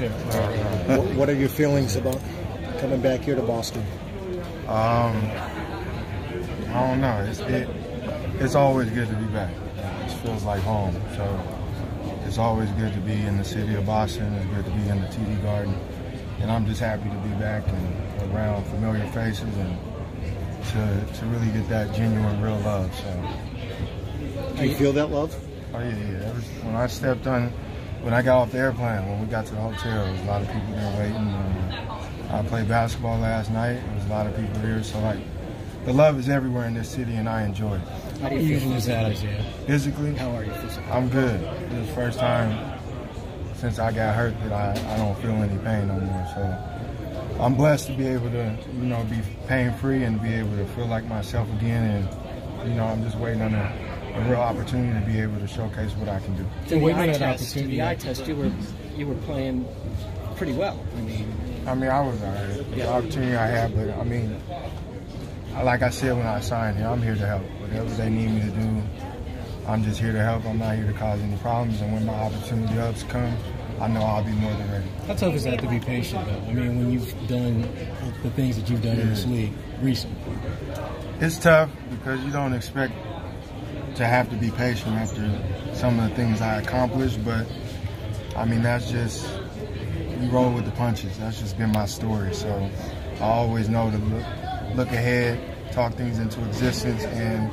too. What are your feelings about coming back here to Boston? I don't know. It's always good to be back. It feels like home. So it's always good to be in the city of Boston. It's good to be in the TD Garden. And I'm just happy to be back and around familiar faces and to really get that genuine, real love. So. Do you feel that love? Oh yeah. When I stepped on, when I got off the airplane, when we got to the hotel, there was a lot of people there waiting. I played basketball last night. There was a lot of people here. So like, the love is everywhere in this city, and I enjoy it. How do you feel physically? How are you physically? I'm good. This is the first time since I got hurt that I don't feel any pain no more. So I'm blessed to be able to, be pain-free and be able to feel like myself again. And, I'm just waiting on a real opportunity to be able to showcase what I can do. To the eye test, you were playing pretty well. I was all right. The opportunity I had, but like I said when I signed here, I'm here to help. Whatever they need me to do, I'm just here to help. I'm not here to cause any problems. And when my opportunity does come, I know I'll be more than ready. How tough is that to be patient, though? When you've done the things that you've done in this league recently. It's tough because you don't expect to have to be patient after some of the things I accomplished, but that's just, you roll with the punches. That's just been my story. So I always know to look ahead, talk things into existence, and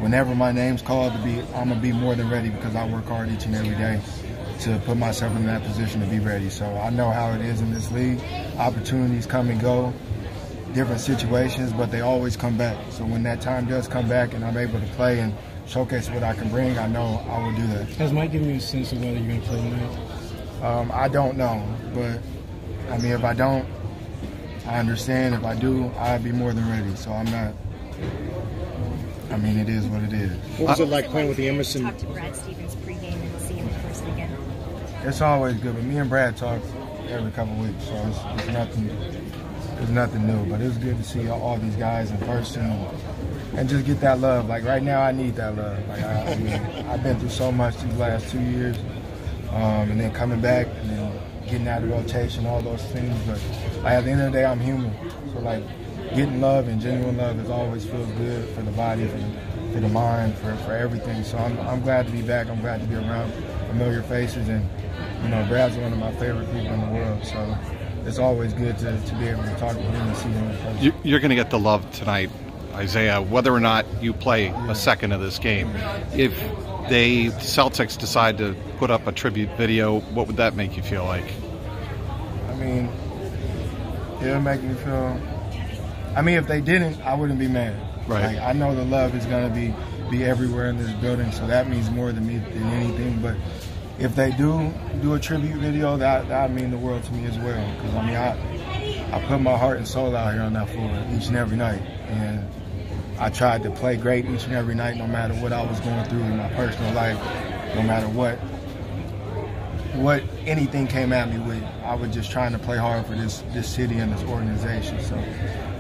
whenever my name's called I'm gonna be more than ready because I work hard each and every day to put myself in that position to be ready. So I know how it is in this league. Opportunities come and go, different situations, but they always come back. So when that time does come back and I'm able to play and showcase what I can bring, I know I will do that. Has Mike given you a sense of whether you're going to play tonight? I don't know, but if I don't, I understand. If I do, I'd be more than ready. So I'm not. It is what it is. What was it like playing with the Emerson? Talk to Brad Stevens pregame and see him in person again. It's always good, but me and Brad talk every couple of weeks, so it's nothing. It's nothing new, but it's good to see all these guys in person and just get that love. Like right now, I need that love. Like I've been through so much these last 2 years, and then coming back and then getting out of rotation, all those things. But at the end of the day, I'm human. So getting love and genuine love always feels good for the body, for the mind, for everything. So I'm glad to be back. I'm glad to be around familiar faces, and Brad's one of my favorite people in the world. So it's always good to be able to talk to him and see him in person. You're going to get the love tonight, Isaiah, whether or not you play a second of this game. If the Celtics decide to put up a tribute video, what would that make you feel like? It'll make me feel... if they didn't, I wouldn't be mad. Right. I know the love is going to be everywhere in this building, so that means more to me than anything. But if they do a tribute video, that would mean the world to me as well. Because I put my heart and soul out here on that floor each and every night, and I tried to play great each and every night, no matter what I was going through in my personal life, no matter what anything came at me with. I was just trying to play hard for this city and this organization. So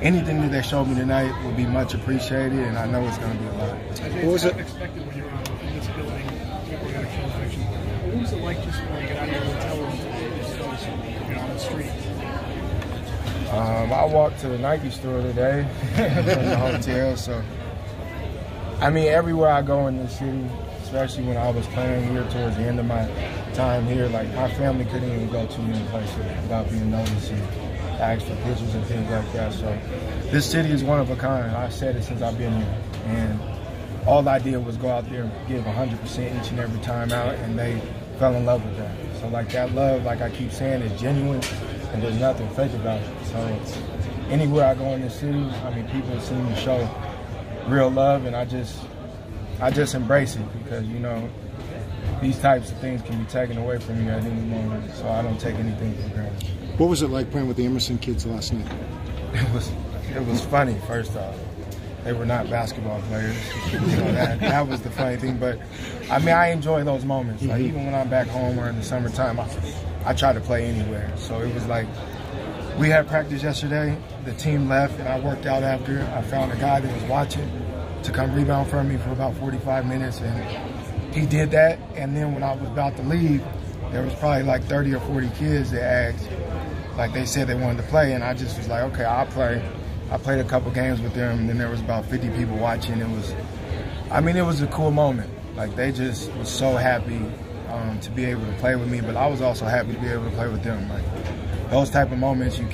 anything that they showed me tonight would be much appreciated, and I know it's going to be a lot. What was it? Unexpected when you were in this building, people were going to kill fiction. What was it like just when you got out of your hotel room to on the street? I walked to the Nike store today from the hotel. So everywhere I go in this city, especially when I was playing here towards the end of my time here, my family couldn't even go too many places without being noticed and asked for pictures and things like that. So this city is one of a kind. I've said it since I've been here. And all I did was go out there and give 100% each and every time out, and they fell in love with that. So that love, like I keep saying, is genuine, and there's nothing fake about it. So anywhere I go in this city, people seem to show real love, and I just embrace it because, these types of things can be taken away from you at any moment, so I don't take anything for granted. What was it like playing with the Emerson kids last night? It was funny, first off. They were not basketball players. That was the funny thing. But, I enjoy those moments. Even when I'm back home or in the summertime, I try to play anywhere. So it was we had practice yesterday. The team left, and I worked out after. I found a guy that was watching to come rebound for me for about 45 minutes, and he did that. And then when I was about to leave, there was probably like 30 or 40 kids that asked, like they said they wanted to play, and I just was like, okay, I'll play. I played a couple games with them, and then there was about 50 people watching. It was a cool moment. Like, they just was so happy to be able to play with me, but I was also happy to be able to play with them. Like, those type of moments you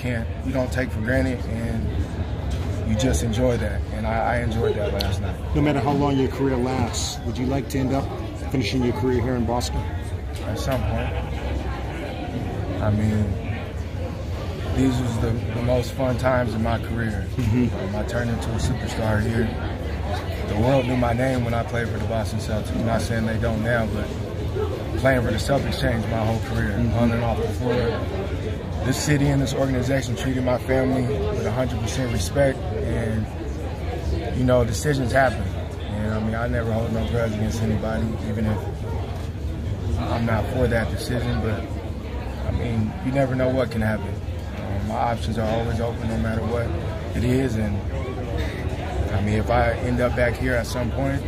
don't take for granted, and you just enjoy that. And I enjoyed that last night. No matter how long your career lasts, would you like to end up finishing your career here in Boston? At some point. I mean, these was the most fun times in my career. I turned into a superstar here. The world knew my name when I played for the Boston Celtics. I'm not saying they don't now, but playing for the Celtics changed my whole career, on and off the floor. This city and this organization treated my family with 100% respect, and, you know, decisions happen. And, I mean, I never hold no grudge against anybody, even if I'm not for that decision, but, I mean, you never know what can happen. My options are always open no matter what it is, and I mean, if I end up back here at some point,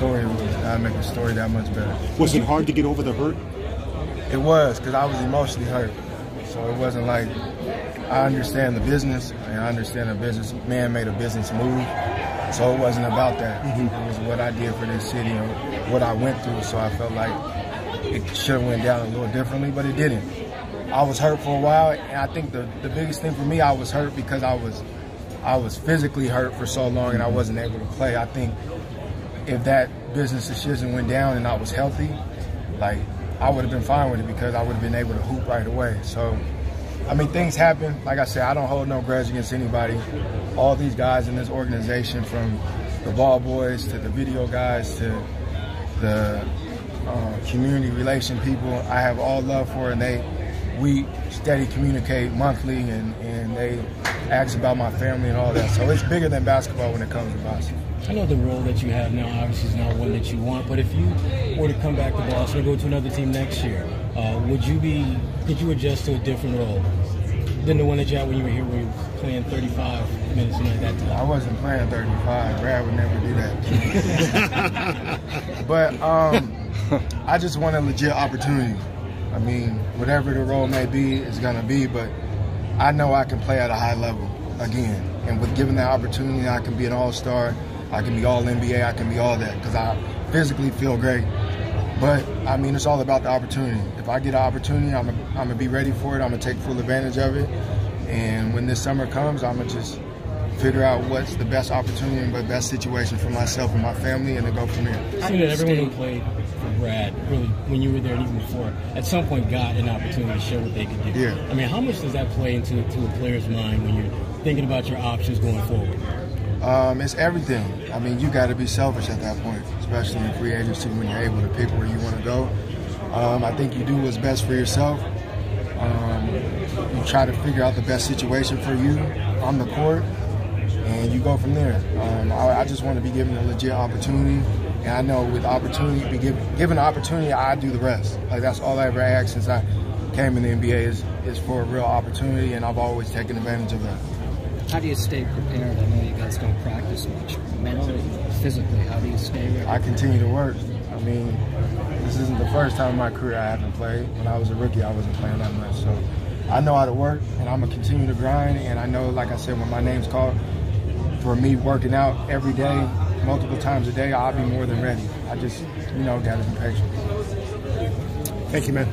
I'll make the story that much better. Was it hard to get over the hurt? It was, because I was emotionally hurt. So it wasn't like, I understand the business, and I understand a businessman made a business move. So it wasn't about that. It was what I did for this city and what I went through. So I felt like it should have went down a little differently, but it didn't. I was hurt for a while, and I think the biggest thing for me, I was hurt because I was physically hurt for so long and I wasn't able to play. I think if that business decision went down and I was healthy, like, I would have been fine with it because I would have been able to hoop right away. So, I mean, things happen. Like I said, I don't hold no grudge against anybody. All these guys in this organization, from the ball boys to the video guys to the community relation people, I have all love for, and we steady communicate monthly, and they ask about my family and all that. So it's bigger than basketball when it comes to Boston. I know the role that you have now obviously is not one that you want, but if you were to come back to Boston or go to another team next year, could you adjust to a different role than the one that you had when you were here, where you were playing 35 minutes and like that time? I wasn't playing 35. Brad would never do that. But I just want a legit opportunity. I mean, whatever the role may be, it's going to be, but I know I can play at a high level again. And with given that opportunity, I can be an all-star, I can be all-NBA, I can be all that, because I physically feel great. But, I mean, it's all about the opportunity. If I get an opportunity, I'm going to be ready for it. I'm going to take full advantage of it. And when this summer comes, I'm going to just figure out what's the best opportunity and the best situation for myself and my family, and then go from there. I see that everyone who played for Brad, really, when you were there and even before, at some point got an opportunity to show what they could do. Yeah. I mean, how much does that play into a player's mind when you're thinking about your options going forward? It's everything. I mean, you got to be selfish at that point, especially in free agency when you're able to pick where you want to go. I think you do what's best for yourself. You try to figure out the best situation for you on the court, and you go from there. I just want to be given a legit opportunity, and I know with opportunity, given the opportunity, I do the rest. Like, that's all I ever asked since I came in the NBA is for a real opportunity, and I've always taken advantage of that. How do you stay prepared? I know you guys don't practice much. Mentally, physically, how do you stay ready? I continue to work. I mean, this isn't the first time in my career I haven't played. When I was a rookie, I wasn't playing that much. So I know how to work, and I'm going to continue to grind. And I know, like I said, when my name's called, for me working out every day, multiple times a day, I'll be more than ready. I just, got to be patient. Thank you, man.